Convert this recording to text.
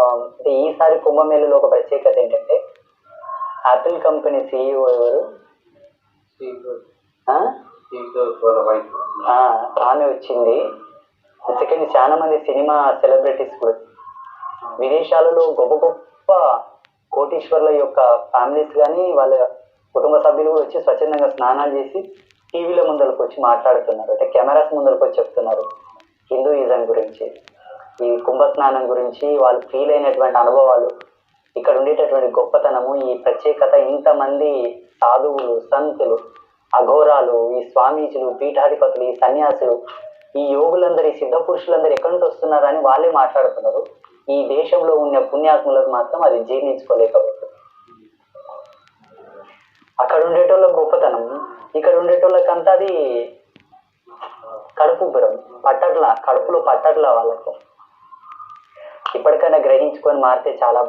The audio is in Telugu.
అంటే ఈసారి కుంభమేళలో ఒక ప్రత్యేకత ఏంటంటే యాపిల్ కంపెనీ CEO ఎవరు? ఆ? ఆమె వచ్చింది. సెకండ్ చాలా మంది సినిమా సెలబ్రిటీస్ కూడా విదేశాలలో గొప్ప గొప్ప కోటీశ్వర్ల యొక్క ఫ్యామిలీస్ కానీ వాళ్ళ కుటుంబ సభ్యులు కూడా వచ్చి స్వచ్ఛందంగా స్నానాలు చేసి టీవీల ముందరకు వచ్చి మాట్లాడుతున్నారు, అంటే కెమెరాస్ ముందరకు వచ్చి చెప్తున్నారు హిందూయిజం గురించి, ఈ కుంభ స్నానం గురించి వాళ్ళు ఫీల్ అయినటువంటి అనుభవాలు, ఇక్కడ ఉండేటటువంటి గొప్పతనము, ఈ ప్రత్యేకత, ఇంతమంది సాధువులు, సంతులు, అఘోరాలు, ఈ స్వామీజీలు, పీఠాధిపతులు, ఈ సన్యాసులు, ఈ యోగులందరూ, ఈ సిద్ధ పురుషులందరూ ఎక్కడి నుంచి వస్తున్నారని వాళ్ళే మాట్లాడుతున్నారు. ఈ దేశంలో ఉన్న పుణ్యాత్ములకు మాత్రం అది జీర్ణించుకోలేకపోతుంది. అక్కడ ఉండేటోళ్ళకి గొప్పతనం, ఇక్కడ ఉండేటోళ్ళకంతా అది కడుపుబ్బరం, కడుపులో పట్టట్లా వాళ్ళకు. ఇప్పటికైనా గ్రహించుకొని మారితే చాలా బాగుంది.